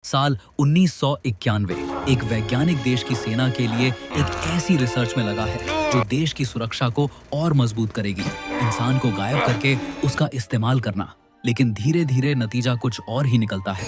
साल 1991 एक वैज्ञानिक देश की सेना के लिए एक ऐसी रिसर्च में लगा है जो देश की सुरक्षा को और मजबूत करेगी। इंसान को गायब करके उसका इस्तेमाल करना, लेकिन धीरे धीरे नतीजा कुछ और ही निकलता है।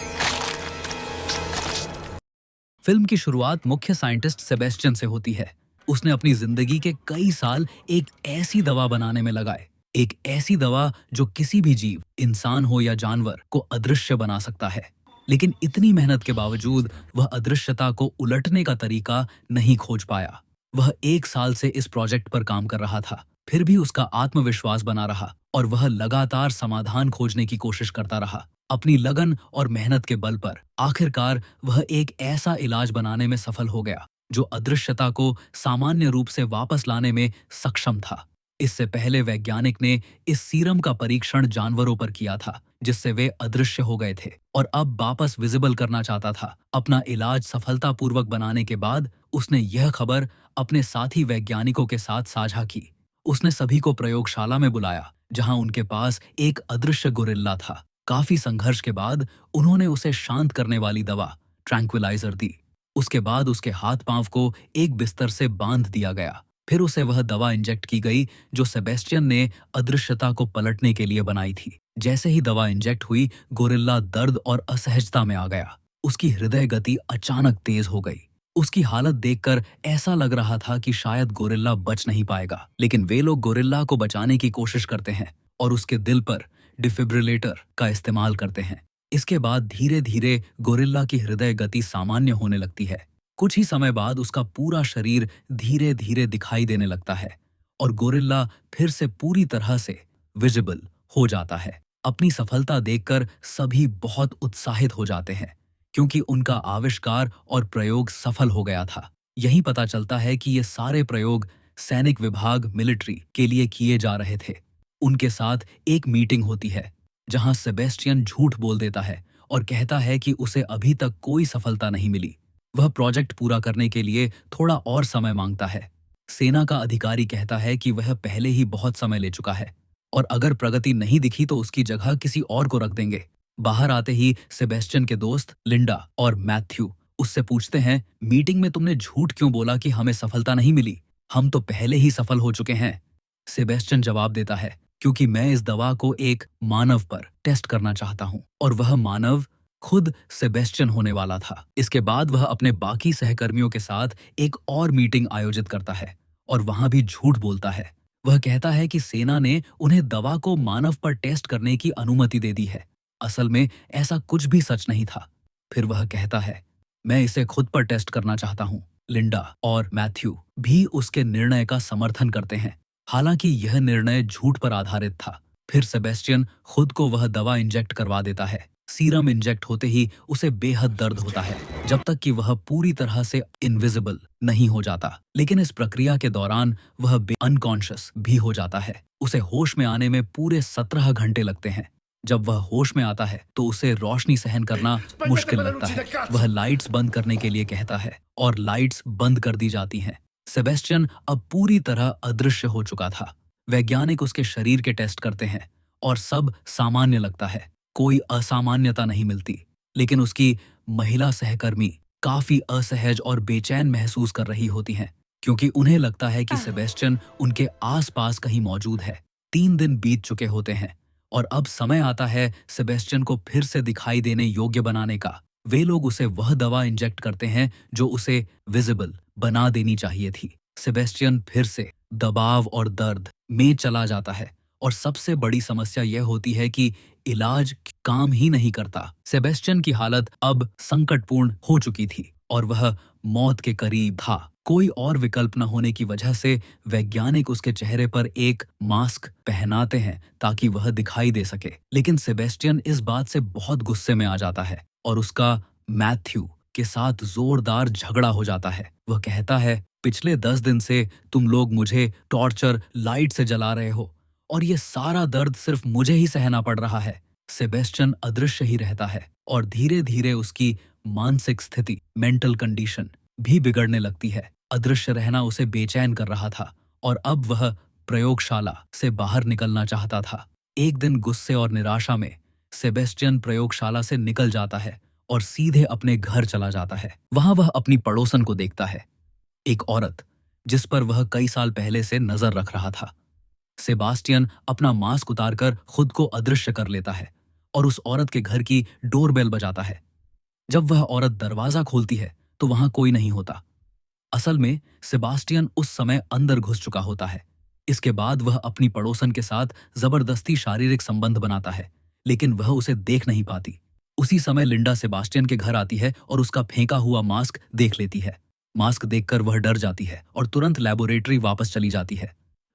फिल्म की शुरुआत मुख्य साइंटिस्ट सेबेस्टियन से होती है। उसने अपनी जिंदगी के कई साल एक ऐसी दवा बनाने में लगाए, एक ऐसी दवा जो किसी भी जीव, इंसान हो या जानवर, को अदृश्य बना सकता है। लेकिन इतनी मेहनत के बावजूद वह अदृश्यता को उलटने का तरीका नहीं खोज पाया। वह 1 साल से इस प्रोजेक्ट पर काम कर रहा था, फिर भी उसका आत्मविश्वास बना रहा और वह लगातार समाधान खोजने की कोशिश करता रहा। अपनी लगन और मेहनत के बल पर आखिरकार वह एक ऐसा इलाज बनाने में सफल हो गया जो अदृश्यता को सामान्य रूप से वापस लाने में सक्षम था। इससे पहले वैज्ञानिक ने इस सीरम का परीक्षण जानवरों पर किया था, जिससे वे अदृश्य हो गए थे, और अब वापस विजिबल करना चाहता था। अपना इलाज सफलतापूर्वक बनाने के बाद उसने यह खबर अपने साथी वैज्ञानिकों के साथ साझा की। उसने सभी को प्रयोगशाला में बुलाया, जहां उनके पास एक अदृश्य गोरिल्ला था। काफी संघर्ष के बाद उन्होंने उसे शांत करने वाली दवा, ट्रैंक्विलाइजर, दी। उसके बाद उसके हाथ पांव को एक बिस्तर से बांध दिया गया। फिर उसे वह दवा इंजेक्ट की गई जो सेबेस्टियन ने अदृश्यता को पलटने के लिए बनाई थी। जैसे ही दवा इंजेक्ट हुई, गोरिल्ला दर्द और असहजता में आ गया। उसकी हृदय गति अचानक तेज हो गई। उसकी हालत देखकर ऐसा लग रहा था कि शायद गोरिल्ला बच नहीं पाएगा। लेकिन वे लोग गोरिल्ला को बचाने की कोशिश करते हैं और उसके दिल पर डिफिब्रिलेटर का इस्तेमाल करते हैं। इसके बाद धीरे धीरे गोरिल्ला की हृदय गति सामान्य होने लगती है। कुछ ही समय बाद उसका पूरा शरीर धीरे धीरे दिखाई देने लगता है और गोरिल्ला फिर से पूरी तरह से विजिबल हो जाता है। अपनी सफलता देखकर सभी बहुत उत्साहित हो जाते हैं, क्योंकि उनका आविष्कार और प्रयोग सफल हो गया था। यही पता चलता है कि ये सारे प्रयोग सैनिक विभाग, मिलिट्री के लिए किए जा रहे थे। उनके साथ एक मीटिंग होती है जहां सेबेस्टियन झूठ बोल देता है और कहता है कि उसे अभी तक कोई सफलता नहीं मिली। वह प्रोजेक्ट पूरा करने के लिए थोड़ा और समय मांगता है। सेना का अधिकारी कहता है कि वह पहले ही बहुत समय ले चुका है और अगर प्रगति नहीं दिखी तो उसकी जगह किसी और को रख देंगे। बाहर आते ही सेबेस्टियन के दोस्त लिंडा और मैथ्यू उससे पूछते हैं, मीटिंग में तुमने झूठ क्यों बोला कि हमें सफलता नहीं मिली? हम तो पहले ही सफल हो चुके हैं। सेबेस्टियन जवाब देता है, क्योंकि मैं इस दवा को एक मानव पर टेस्ट करना चाहता हूं, और वह मानव खुद सेबेस्टियन होने वाला था। इसके बाद वह अपने बाकी सहकर्मियों के साथ एक और मीटिंग आयोजित करता है और वहां भी झूठ बोलता है। वह कहता है कि सेना ने उन्हें दवा को मानव पर टेस्ट करने की अनुमति दे दी है। असल में ऐसा कुछ भी सच नहीं था। फिर वह कहता है, मैं इसे खुद पर टेस्ट करना चाहता हूं। लिंडा और मैथ्यू भी उसके निर्णय का समर्थन करते हैं, हालांकि यह निर्णय झूठ पर आधारित था। फिर सेबेस्टियन खुद को वह दवा इंजेक्ट करवा देता है। सीरम इंजेक्ट होते ही उसे बेहद दर्द होता है, जब तक कि वह पूरी तरह से इनविजिबल नहीं हो जाता। लेकिन इस प्रक्रिया के दौरान वह अनकॉन्शियस भी हो जाता है। उसे होश में आने में पूरे 17 घंटे लगते हैं। जब वह होश में आता है तो उसे रोशनी सहन करना मुश्किल लगता है। वह लाइट्स बंद करने के लिए कहता है और लाइट्स बंद कर दी जाती हैं। सेबेस्टियन अब पूरी तरह अदृश्य हो चुका था। वैज्ञानिक उसके शरीर के टेस्ट करते हैं और सब सामान्य लगता है, कोई असामान्यता नहीं मिलती। लेकिन उसकी महिला सहकर्मी काफी असहज और बेचैन महसूस कर रही होती हैं, क्योंकि उन्हें लगता है कि सेबेस्टियन उनके आसपास कहीं मौजूद है। 3 दिन बीत चुके होते हैं और अब समय आता है सेबेस्टियन को फिर से दिखाई देने योग्य बनाने का। वे लोग उसे वह दवा इंजेक्ट करते हैं जो उसे विजिबल बना देनी चाहिए थी। सेबेस्टियन फिर से दबाव और दर्द में चला जाता है और सबसे बड़ी समस्या यह होती है कि इलाज काम ही नहीं करता। सेबेस्टियन की हालत अब संकटपूर्ण हो चुकी थी और वह मौत के करीब था। कोई और विकल्प न होने की वजह से वैज्ञानिक उसके चेहरे पर एक मास्क पहनाते हैं ताकि वह दिखाई दे सके। लेकिन सेबेस्टियन इस बात से बहुत गुस्से में आ जाता है और उसका मैथ्यू के साथ जोरदार झगड़ा हो जाता है। वह कहता है, पिछले 10 दिन से तुम लोग मुझे टॉर्चर लाइट से जला रहे हो और ये सारा दर्द सिर्फ मुझे ही सहना पड़ रहा है। सेबेस्टियन अदृश्य ही रहता है और धीरे धीरे उसकी मानसिक स्थिति, मेंटल कंडीशन भी बिगड़ने लगती है। अदृश्य रहना उसे बेचैन कर रहा था और अब वह प्रयोगशाला से बाहर निकलना चाहता था। एक दिन गुस्से और निराशा में सेबेस्टियन प्रयोगशाला से निकल जाता है और सीधे अपने घर चला जाता है। वहां वह अपनी पड़ोसन को देखता है, एक औरत जिस पर वह कई साल पहले से नजर रख रहा था। सेबास्टियन अपना मास्क उतारकर खुद को अदृश्य कर लेता है और उस औरत के घर की डोरबेल बजाता है। जब वह औरत दरवाजा खोलती है तो वहां कोई नहीं होता। असल में सेबास्टियन उस समय अंदर घुस चुका होता है। इसके बाद वह अपनी पड़ोसन के साथ जबरदस्ती शारीरिक संबंध बनाता है, लेकिन वह उसे देख नहीं पाती। उसी समय लिंडा सेबास्टियन के घर आती है और उसका फेंका हुआ मास्क देख लेती है। मास्क देखकर वह डर जाती है और तुरंत लेबोरेटरी वापस चली जाती है।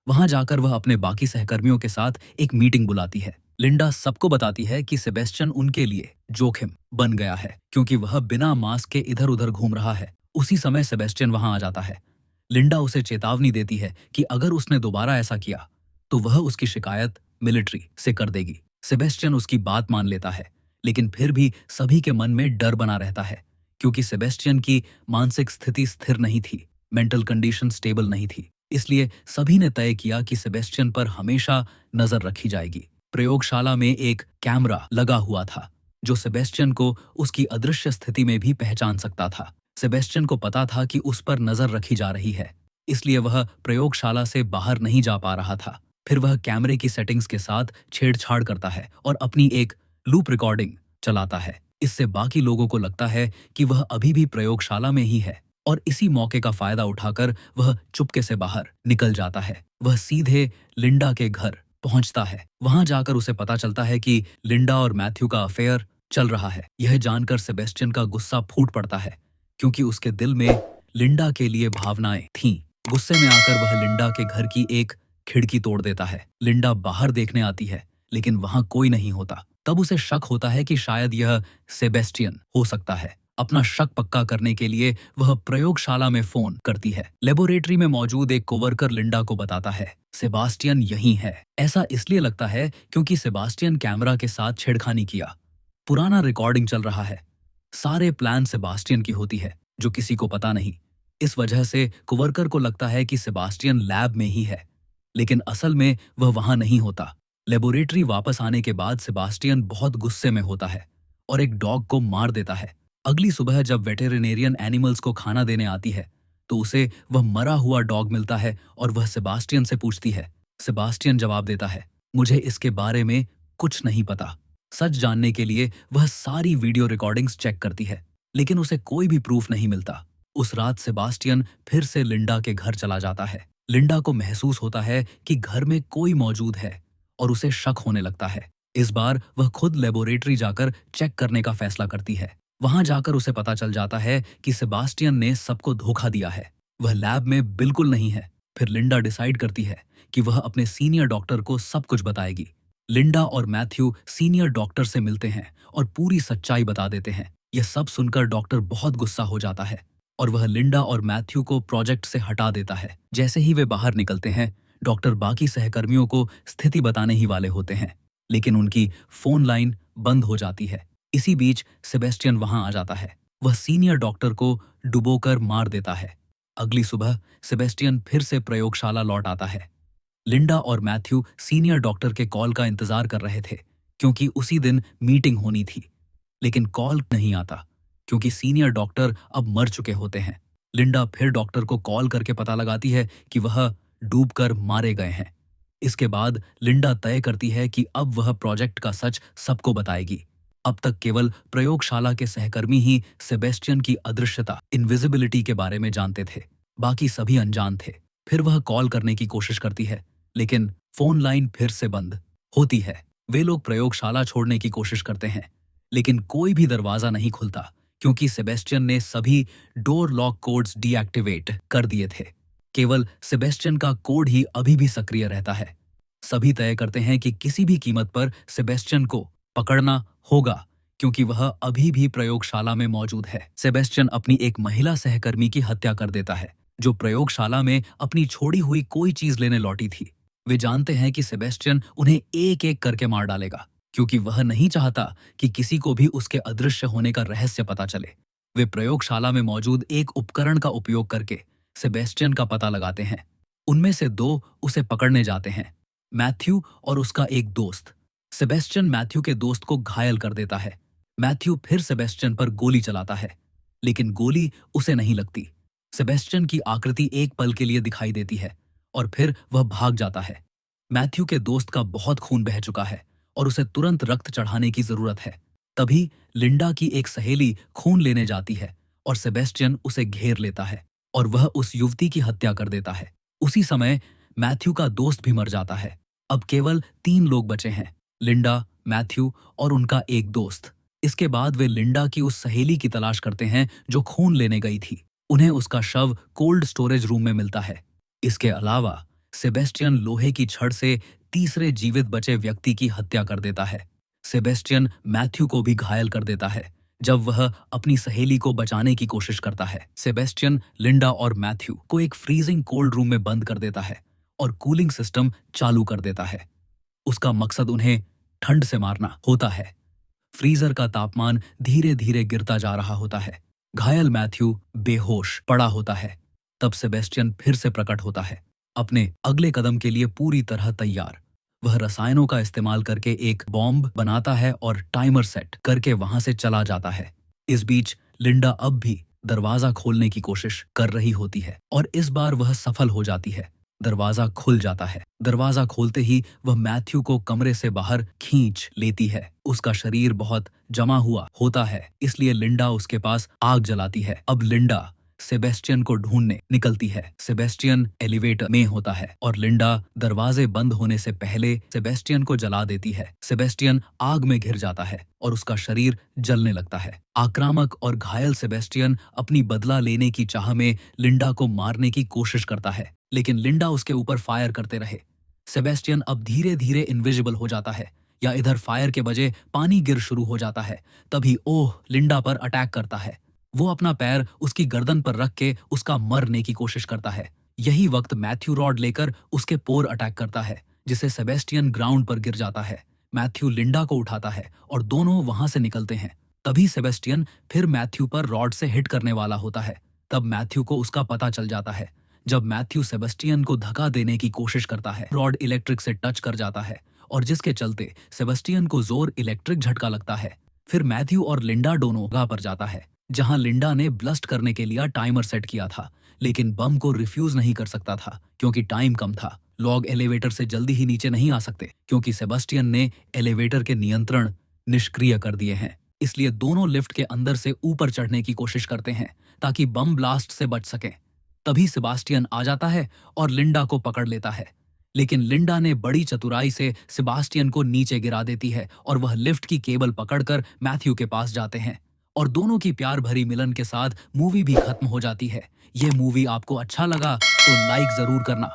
वहां जाकर वह अपने बाकी सहकर्मियों के साथ एक मीटिंग बुलाती है। लिंडा सबको बताती है कि सेबेस्टियन उनके लिए जोखिम बन गया है क्योंकि वह बिना मास्क के इधर उधर घूम रहा है। उसी समय सेबेस्टियन वहां आ जाता है। लिंडा उसे चेतावनी देती है कि अगर उसने दोबारा ऐसा किया तो वह उसकी शिकायत मिलिट्री से कर देगी। सेबेस्टियन उसकी बात मान लेता है, लेकिन फिर भी सभी के मन में डर बना रहता है क्योंकि सेबेस्टियन की मानसिक स्थिति स्थिर नहीं थी, मेंटल कंडीशन स्टेबल नहीं थी। इसलिए सभी ने तय किया कि सेबेस्टियन पर हमेशा नजर रखी जाएगी। प्रयोगशाला में एक कैमरा लगा हुआ था जो सेबेस्टियन को उसकी अदृश्य स्थिति में भी पहचान सकता था। सेबेस्टियन को पता था कि उस पर नजर रखी जा रही है, इसलिए वह प्रयोगशाला से बाहर नहीं जा पा रहा था। फिर वह कैमरे की सेटिंग्स के साथ छेड़छाड़ करता है और अपनी एक लूप रिकॉर्डिंग चलाता है। इससे बाकी लोगों को लगता है कि वह अभी भी प्रयोगशाला में ही है और इसी मौके का फायदा उठाकर वह चुपके से बाहर निकल जाता है। वह सीधे लिंडा के घर पहुंचता है। वहां जाकर उसे पता चलता है कि लिंडा और मैथ्यू का अफेयर चल रहा है। यह जानकर सेबेस्टियन का गुस्सा फूट पड़ता है क्योंकि उसके दिल में लिंडा के लिए भावनाएं थीं। गुस्से में आकर वह लिंडा के घर की एक खिड़की तोड़ देता है। लिंडा बाहर देखने आती है, लेकिन वहां कोई नहीं होता। तब उसे शक होता है कि शायद यह सेबेस्टियन हो सकता है। अपना शक पक्का करने के लिए वह प्रयोगशाला में फोन करती है। लेबोरेटरी में मौजूद एक कोवर्कर लिंडा को बताता है, सेबास्टियन यहीं है। ऐसा इसलिए लगता है क्योंकि सेबास्टियन कैमरा के साथ छेड़खानी किया। पुराना रिकॉर्डिंग चल रहा है। सारे प्लान सेबास्टियन की होती है जो किसी को पता नहीं। इस वजह से कोवर्कर को लगता है कि सेबास्टियन लैब में ही है, लेकिन असल में वह वहां नहीं होता। लेबोरेटरी वापस आने के बाद सेबास्टियन बहुत गुस्से में होता है और एक डॉग को मार देता है। अगली सुबह जब वेटेरिनेरियन एनिमल्स को खाना देने आती है तो उसे वह मरा हुआ डॉग मिलता है और वह सेबास्टियन से पूछती है। सेबास्टियन जवाब देता है, मुझे इसके बारे में कुछ नहीं पता। सच जानने के लिए वह सारी वीडियो रिकॉर्डिंग्स चेक करती है, लेकिन उसे कोई भी प्रूफ नहीं मिलता। उस रात सेबास्टियन फिर से लिंडा के घर चला जाता है। लिंडा को महसूस होता है कि घर में कोई मौजूद है और उसे शक होने लगता है। इस बार वह खुद लेबोरेटरी जाकर चेक करने का फैसला करती है। वहां जाकर उसे पता चल जाता है कि सेबास्टियन ने सबको धोखा दिया है। वह लैब में बिल्कुल नहीं है। फिर लिंडा डिसाइड करती है कि वह अपने सीनियर डॉक्टर को सब कुछ बताएगी। लिंडा और मैथ्यू सीनियर डॉक्टर से मिलते हैं और पूरी सच्चाई बता देते हैं। यह सब सुनकर डॉक्टर बहुत गुस्सा हो जाता है और वह लिंडा और मैथ्यू को प्रोजेक्ट से हटा देता है। जैसे ही वे बाहर निकलते हैं, डॉक्टर बाकी सहकर्मियों को स्थिति बताने ही वाले होते हैं, लेकिन उनकी फोन लाइन बंद हो जाती है। इसी बीच सेबेस्टियन वहां आ जाता है। वह सीनियर डॉक्टर को डुबोकर मार देता है। अगली सुबह सेबेस्टियन फिर से प्रयोगशाला लौट आता है। लिंडा और मैथ्यू सीनियर डॉक्टर के कॉल का इंतजार कर रहे थे क्योंकि उसी दिन मीटिंग होनी थी, लेकिन कॉल नहीं आता क्योंकि सीनियर डॉक्टर अब मर चुके होते हैं। लिंडा फिर डॉक्टर को कॉल करके पता लगाती है कि वह डूबकर मारे गए हैं। इसके बाद लिंडा तय करती है कि अब वह प्रोजेक्ट का सच सबको बताएगी। अब तक केवल प्रयोगशाला के सहकर्मी ही सेबेस्टियन की अदृश्यता, इनविजिबिलिटी के बारे में जानते थे। बाकी सभी अनजान थे। फिर वह कॉल करने की कोशिश करती है, लेकिन फोन लाइन फिर से बंद होती है। वे लोग प्रयोगशाला छोड़ने की कोशिश करते हैं, लेकिन कोई भी दरवाजा नहीं खुलता क्योंकि सेबेस्टियन ने सभी डोर लॉक कोड्स डीएक्टिवेट कर दिए थे। केवल सेबेस्टियन का कोड ही अभी भी सक्रिय रहता है। सभी तय करते हैं कि किसी भी कीमत पर सेबेस्टियन को पकड़ना होगा क्योंकि वह अभी भी प्रयोगशाला में मौजूद है। सेबेस्टियन अपनी एक महिला सहकर्मी की हत्या कर देता है जो प्रयोगशाला में अपनी छोड़ी हुई कोई चीज लेने लौटी थी। वे जानते हैं कि सेबेस्टियन उन्हें एक एक करके मार डालेगा क्योंकि वह नहीं चाहता कि किसी को भी उसके अदृश्य होने का रहस्य पता चले। वे प्रयोगशाला में मौजूद एक उपकरण का उपयोग करके सेबेस्टियन का पता लगाते हैं। उनमें से दो उसे पकड़ने जाते हैं, मैथ्यू और उसका एक दोस्त। सेबेस्टियन मैथ्यू के दोस्त को घायल कर देता है। मैथ्यू फिर सेबेस्टियन पर गोली चलाता है, लेकिन गोली उसे नहीं लगती। सेबेस्टियन की आकृति एक पल के लिए दिखाई देती है और फिर वह भाग जाता है। मैथ्यू के दोस्त का बहुत खून बह चुका है और उसे तुरंत रक्त चढ़ाने की जरूरत है। तभी लिंडा की एक सहेली खून लेने जाती है और सेबेस्टियन उसे घेर लेता है और वह उस युवती की हत्या कर देता है। उसी समय मैथ्यू का दोस्त भी मर जाता है। अब केवल 3 लोग बचे हैं, लिंडा, मैथ्यू और उनका एक दोस्त। इसके बाद वे लिंडा की उस सहेली की तलाश करते हैं जो खून लेने गई थी। उन्हें उसका शव कोल्ड स्टोरेज रूम में मिलता है। इसके अलावा सेबेस्टियन लोहे की छड़ से तीसरे जीवित बचे व्यक्ति की हत्या कर देता है। सेबेस्टियन मैथ्यू को भी घायल कर देता है जब वह अपनी सहेली को बचाने की कोशिश करता है। सेबेस्टियन लिंडा और मैथ्यू को एक फ्रीजिंग कोल्ड रूम में बंद कर देता है और कूलिंग सिस्टम चालू कर देता है। उसका मकसद उन्हें ठंड से मारना होता है। फ्रीजर का तापमान धीरे धीरे गिरता जा रहा होता है। घायल मैथ्यू बेहोश पड़ा होता है। तब सेबेस्टियन फिर से प्रकट होता है, अपने अगले कदम के लिए पूरी तरह तैयार। वह रसायनों का इस्तेमाल करके एक बॉम्ब बनाता है और टाइमर सेट करके वहां से चला जाता है। इस बीच लिंडा अब भी दरवाजा खोलने की कोशिश कर रही होती है और इस बार वह सफल हो जाती है। दरवाजा खुल जाता है। दरवाजा खोलते ही वह मैथ्यू को कमरे से बाहर खींच लेती है। उसका शरीर बहुत जमा हुआ होता है, इसलिए लिंडा उसके पास आग जलाती है। अब लिंडा सेबेस्टियन को ढूंढने निकलती है। सेबेस्टियन एलिवेटर में होता है और लिंडा दरवाजे बंद होने से पहले सेबेस्टियन को जला देती है। सेबेस्टियन आग में घिर जाता है और उसका शरीर जलने लगता है। आक्रामक और घायल सेबेस्टियन अपनी बदला लेने की चाह में लिंडा को मारने की कोशिश करता है, लेकिन लिंडा उसके ऊपर फायर करते रहे। सेबेस्टियन अब धीरे धीरे इनविजिबल हो जाता है या इधर फायर के बजाय पानी गिर शुरू हो जाता है। तभी ओह लिंडा पर अटैक करता है। वो अपना पैर उसकी गर्दन पर रख के उसका मरने की कोशिश करता है। यही वक्त मैथ्यू रॉड लेकर उसके पोर अटैक करता है, जिससे सेबेस्टियन ग्राउंड पर गिर जाता है। मैथ्यू लिंडा को उठाता है और दोनों वहां से निकलते हैं। तभी सेबेस्टियन फिर मैथ्यू पर रॉड से हिट करने वाला होता है। तब मैथ्यू को उसका पता चल जाता है। जब मैथ्यू सेबेस्टियन को धक्का देने की कोशिश करता है, रॉड इलेक्ट्रिक से टच कर जाता है और जिसके चलते सेबेस्टियन को जोर इलेक्ट्रिक झटका लगता है। फिर मैथ्यू और लिंडा दोनों जगह पर जाता है जहां लिंडा ने ब्लस्ट करने के लिए टाइमर सेट किया था, लेकिन बम को रिफ्यूज नहीं कर सकता था क्योंकि टाइम कम था। लोग एलिवेटर से जल्दी ही नीचे नहीं आ सकते क्योंकि सेबेस्टियन ने एलिवेटर के नियंत्रण निष्क्रिय कर दिए हैं। इसलिए दोनों लिफ्ट के अंदर से ऊपर चढ़ने की कोशिश करते हैं ताकि बम ब्लास्ट से बच सकें। तभी सेबास्टियन आ जाता है और लिंडा को पकड़ लेता है, लेकिन लिंडा ने बड़ी चतुराई से सेबास्टियन को नीचे गिरा देती है और वह लिफ्ट की केबल पकड़कर मैथ्यू के पास जाते हैं और दोनों की प्यार भरी मिलन के साथ मूवी भी खत्म हो जाती है। ये मूवी आपको अच्छा लगा तो लाइक जरूर करना।